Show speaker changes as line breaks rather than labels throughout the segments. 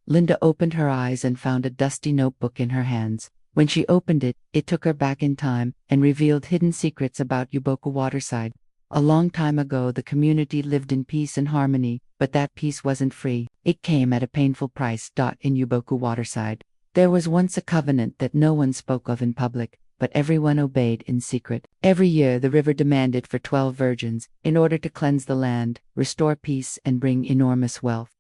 Linda opened her eyes and found a dusty notebook in her hands. When she opened it, it took her back in time and revealed hidden secrets about Uboku Waterside. A long time ago, the community lived in peace and harmony, but that peace wasn't free. It came at a painful price. In Uboku Waterside, there was once a covenant that no one spoke of in public, but everyone obeyed in secret. Every year, the river demanded for 12 virgins in order to cleanse the land, restore peace, and bring enormous wealth.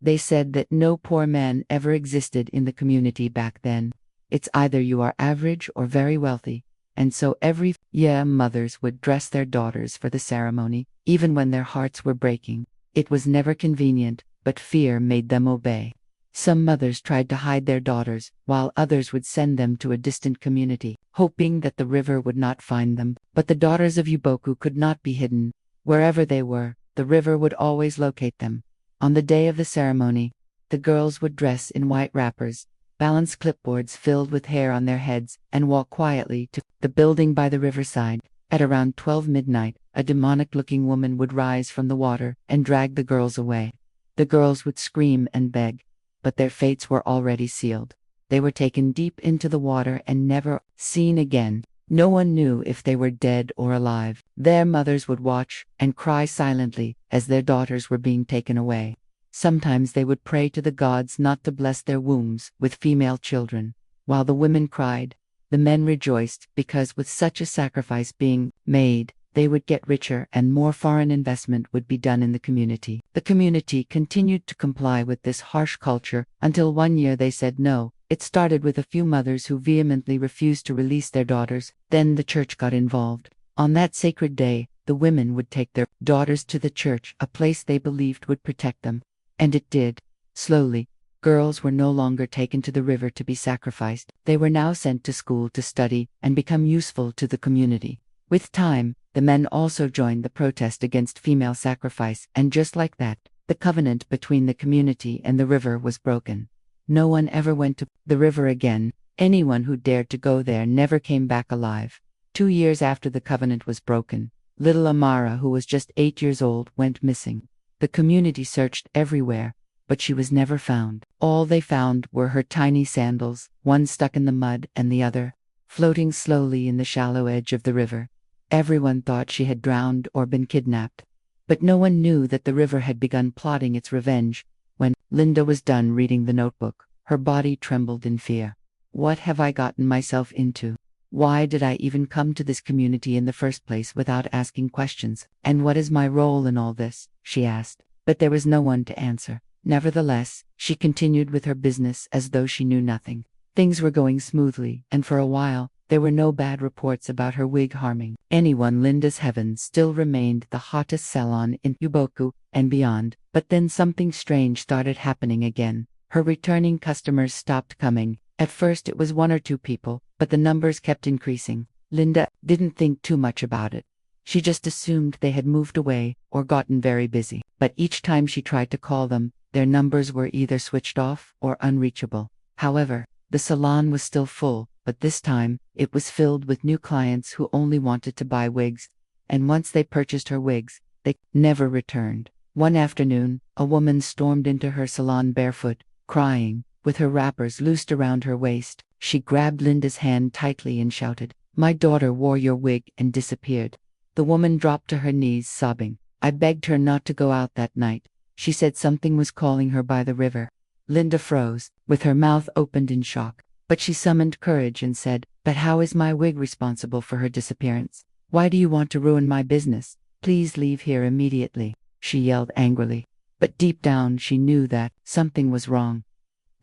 They said that no poor man ever existed in the community back then. It's either you are average or very wealthy. And so every year mothers would dress their daughters for the ceremony, even when their hearts were breaking. It was never convenient, but fear made them obey. Some mothers tried to hide their daughters, while others would send them to a distant community, hoping that the river would not find them. But the daughters of Uboku could not be hidden. Wherever they were, the river would always locate them. On the day of the ceremony, the girls would dress in white wrappers, balance clipboards filled with hair on their heads, and walk quietly to the building by the riverside. At around 12 midnight, a demonic-looking woman would rise from the water and drag the girls away. The girls would scream and beg, but their fates were already sealed. They were taken deep into the water and never seen again. No one knew if they were dead or alive. Their mothers would watch and cry silently as their daughters were being taken away. Sometimes they would pray to the gods not to bless their wombs with female children. While the women cried, the men rejoiced because with such a sacrifice being made, they would get richer and more foreign investment would be done in the community. The community continued to comply with this harsh culture until one year they said no. It started with a few mothers who vehemently refused to release their daughters. Then the church got involved. On that sacred day, the women would take their daughters to the church, a place they believed would protect them. And it did. Slowly, girls were no longer taken to the river to be sacrificed. They were now sent to school to study and become useful to the community. With time, the men also joined the protest against female sacrifice, and just like that, the covenant between the community and the river was broken. No one ever went to the river again. Anyone who dared to go there never came back alive. 2 years after the covenant was broken, little Amara, who was just 8 years old, went missing. The community searched everywhere, but she was never found. All they found were her tiny sandals, one stuck in the mud and the other floating slowly in the shallow edge of the river. Everyone thought she had drowned or been kidnapped, but no one knew that the river had begun plotting its revenge. When Linda was done reading the notebook, her body trembled in fear. What have I gotten myself into? Why did I even come to this community in the first place without asking questions? And what is my role in all this? She asked. But there was no one to answer. Nevertheless, she continued with her business as though she knew nothing. Things were going smoothly, and for a while, there were no bad reports about her wig harming anyone. Linda's heaven still remained the hottest salon in Uboku and beyond. But then something strange started happening again. Her returning customers stopped coming. At first it was 1 or 2 people, but the numbers kept increasing. Linda didn't think too much about it. She just assumed they had moved away or gotten very busy. But each time she tried to call them, their numbers were either switched off or unreachable. However, the salon was still full, but this time, it was filled with new clients who only wanted to buy wigs. And once they purchased her wigs, they never returned. One afternoon, a woman stormed into her salon barefoot, crying, with her wrappers loosed around her waist. She grabbed Linda's hand tightly and shouted, "My daughter wore your wig and disappeared." The woman dropped to her knees, sobbing. I begged her not to go out that night. She said something was calling her by the river. Linda froze, with her mouth opened in shock. But she summoned courage and said, "But how is my wig responsible for her disappearance? Why do you want to ruin my business? Please leave here immediately," she yelled angrily. But deep down she knew that something was wrong.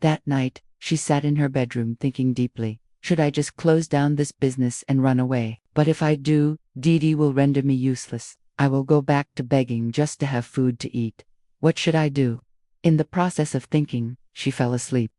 That night, she sat in her bedroom thinking deeply. Should I just close down this business and run away? But if I do, Didi will render me useless. I will go back to begging just to have food to eat. What should I do? In the process of thinking, she fell asleep.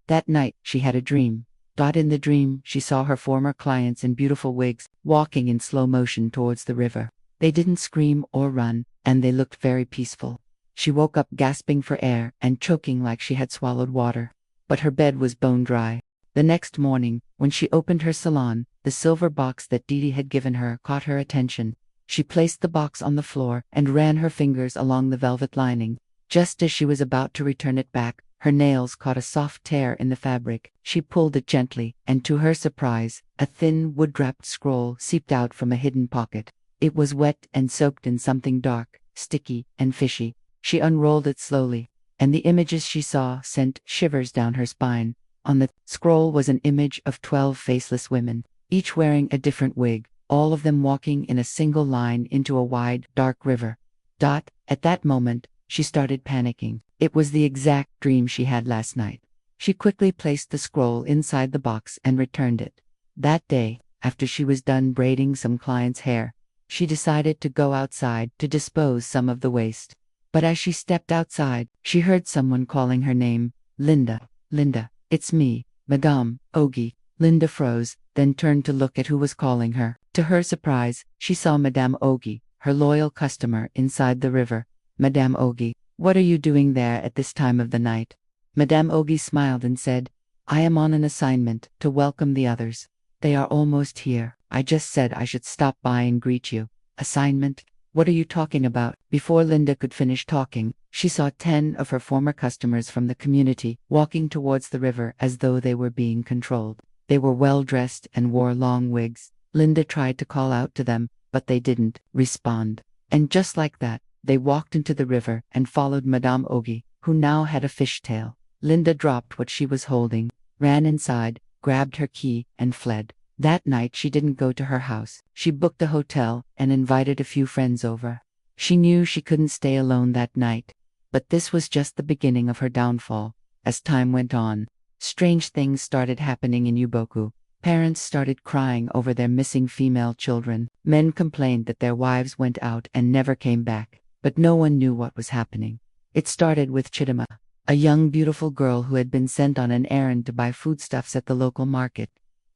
That night, she had a dream. In the dream, she saw her former clients in beautiful wigs, walking in slow motion towards the river. They didn't scream or run, and they looked very peaceful. She woke up gasping for air and choking like she had swallowed water. But her bed was bone dry. The next morning, when she opened her salon, the silver box that Didi had given her caught her attention. She placed the box on the floor and ran her fingers along the velvet lining. Just as she was about to return it back, Her nails caught a soft tear in the fabric. She pulled it gently, and to her surprise, a thin wood-wrapped scroll seeped out from a hidden pocket. It was wet and soaked in something dark, sticky, and fishy. She unrolled it slowly, and the images she saw sent shivers down her spine. On the scroll was an image of 12 faceless women, each wearing a different wig, all of them walking in a single line into a wide, dark river. At that moment, she started panicking. It was the exact dream she had last night. She quickly placed the scroll inside the box and returned it. That day, after she was done braiding some client's hair, she decided to go outside to dispose some of the waste. But as she stepped outside, she heard someone calling her name. Linda, Linda, it's me, Madame Ogi. Linda froze, then turned to look at who was calling her. To her surprise, she saw Madame Ogi, her loyal customer, inside the river. Madame Ogi, what are you doing there at this time of the night? Madame Ogi smiled and said, I am on an assignment to welcome the others. They are almost here. I just said I should stop by and greet you. Assignment? What are you talking about? Before Linda could finish talking, she saw 10 of her former customers from the community walking towards the river as though they were being controlled. They were well dressed and wore long wigs. Linda tried to call out to them, but they didn't respond. And just like that, they walked into the river and followed Madame Ogi, who now had a fishtail. Linda dropped what she was holding, ran inside, grabbed her key, and fled. That night she didn't go to her house. She booked a hotel and invited a few friends over. She knew she couldn't stay alone that night. But this was just the beginning of her downfall. As time went on, strange things started happening in Uboku. Parents started crying over their missing female children. Men complained that their wives went out and never came back, but no one knew what was happening. It started with Chidima, a young beautiful girl who had been sent on an errand to buy foodstuffs at the local market.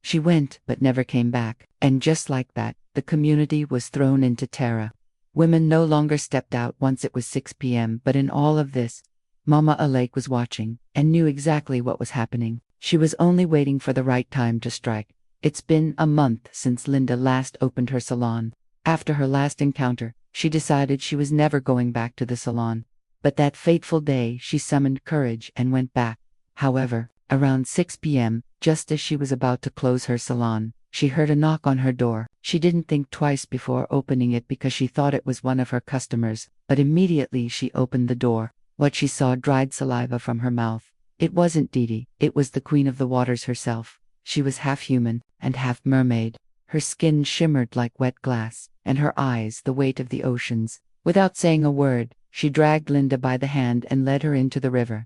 She went but never came back, and just like that, the community was thrown into terror. Women no longer stepped out once it was 6 p.m. But in all of this, Mama Alake was watching and knew exactly what was happening. She was only waiting for the right time to strike. It's been a month since Linda last opened her salon. After her last encounter, she decided she was never going back to the salon. But that fateful day she summoned courage and went back. However, around 6 p.m., just as she was about to close her salon, she heard a knock on her door. She didn't think twice before opening it because she thought it was one of her customers, but immediately she opened the door. What she saw dried saliva from her mouth. It wasn't Didi, it was the Queen of the Waters herself. She was half human and half mermaid. Her skin shimmered like wet glass, and her eyes the weight of the oceans. Without saying a word, she dragged Linda by the hand and led her into the river.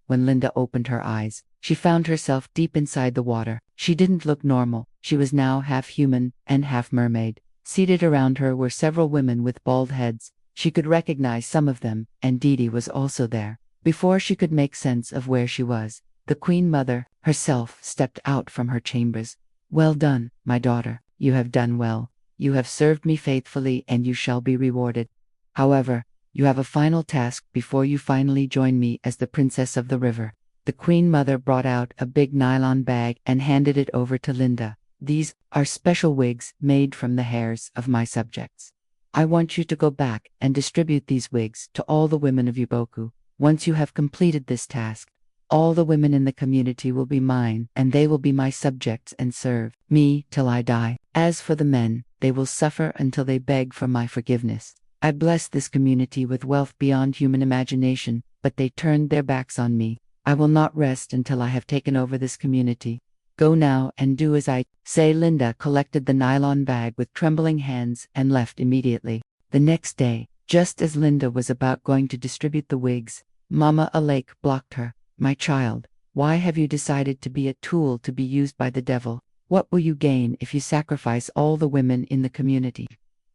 When Linda opened her eyes, she found herself deep inside the water. She didn't look normal. She was now half human and half mermaid. Seated around her were several women with bald heads. She could recognize some of them, and Didi was also there. Before she could make sense of where she was, the Queen Mother herself stepped out from her chambers. Well done, my daughter. You have done well. You have served me faithfully and you shall be rewarded. However, you have a final task before you finally join me as the Princess of the River. The Queen Mother brought out a big nylon bag and handed it over to Linda. These are special wigs made from the hairs of my subjects. I want you to go back and distribute these wigs to all the women of Uboku. Once you have completed this task, all the women in the community will be mine, and they will be my subjects and serve me till I die. As for the men, they will suffer until they beg for my forgiveness. I blessed this community with wealth beyond human imagination, but they turned their backs on me. I will not rest until I have taken over this community. Go now and do as I say. Linda collected the nylon bag with trembling hands and left immediately. The next day, just as Linda was about going to distribute the wigs, Mama Alake blocked her. My child, why have you decided to be a tool to be used by the devil? What will you gain if you sacrifice all the women in the community?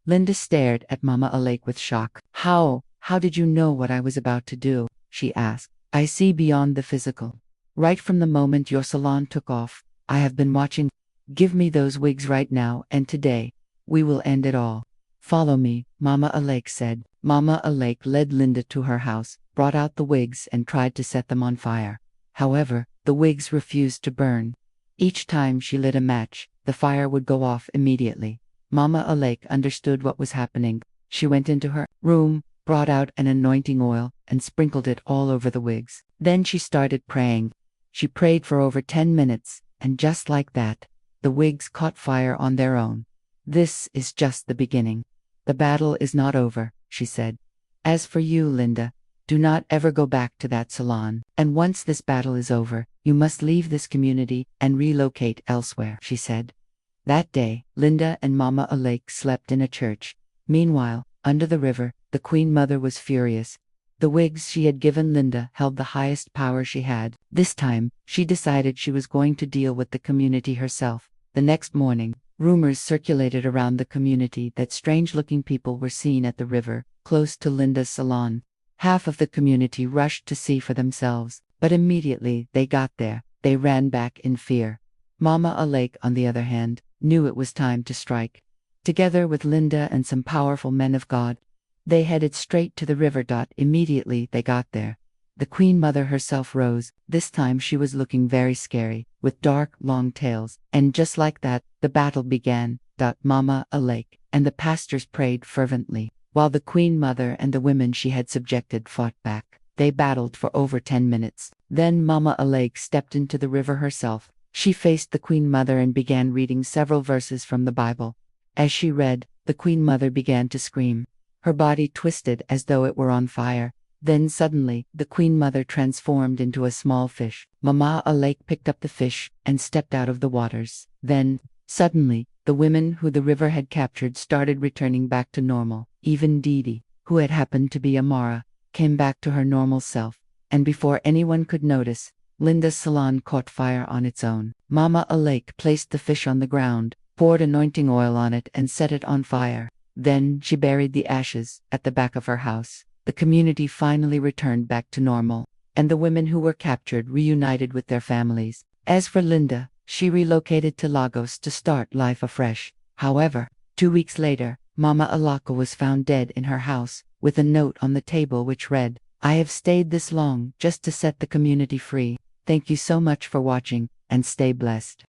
Linda stared at Mama Alake with shock. How did you know what I was about to do? She asked. I see beyond the physical. Right from the moment your salon took off, I have been watching. Give me those wigs right now, and today, we will end it all. Follow me, Mama Alake said. Mama Alake led Linda to her house, brought out the wigs and tried to set them on fire. However, the wigs refused to burn. Each time she lit a match, the fire would go off immediately. Mama Alake understood what was happening. She went into her room, brought out an anointing oil, and sprinkled it all over the wigs. Then she started praying. She prayed for over 10 minutes, and just like that, the Wigs caught fire on their own. "This is just the beginning. The battle is not over," she said. "As for you, Linda, do not ever go back to that salon. And once this battle is over, you must leave this community and relocate elsewhere," she said. That day, Linda and Mama Alake slept in a church. Meanwhile, under the river, the Queen Mother was furious. The wigs she had given Linda held the highest power she had. This time, she decided she was going to deal with the community herself. The next morning, rumors circulated around the community that strange-looking people were seen at the river, close to Linda's salon. Half of the community rushed to see for themselves, but immediately they got there, they ran back in fear. Mama Alake, on the other hand, knew it was time to strike. Together with Linda and some powerful men of God, they headed straight to the river. Immediately they got there, the Queen Mother herself rose. This time she was looking very scary, with dark, long tails, and just like that, the battle began. Mama Alake and the pastors prayed fervently, while the Queen Mother and the women she had subjected fought back. They battled for over 10 minutes. Then Mama Alake stepped into the river herself. She faced the Queen Mother and began reading several verses from the Bible. As she read, the Queen Mother began to scream. Her body twisted as though it were on fire. Then suddenly, the Queen Mother transformed into a small fish. Mama Alake picked up the fish and stepped out of the waters. Then, suddenly, the women who the river had captured started returning back to normal. Even Didi, who had happened to be Amara, came back to her normal self. And before anyone could notice, Linda's salon caught fire on its own. Mama Alake placed the fish on the ground, poured anointing oil on it and set it on fire. Then she buried the ashes at the back of her house. The community finally returned back to normal, and the women who were captured reunited with their families. As for Linda, she relocated to Lagos to start life afresh. However, 2 weeks later, Mama Alake was found dead in her house, with a note on the table which read, "I have stayed this long just to set the community free. Thank you so much for watching, and stay blessed."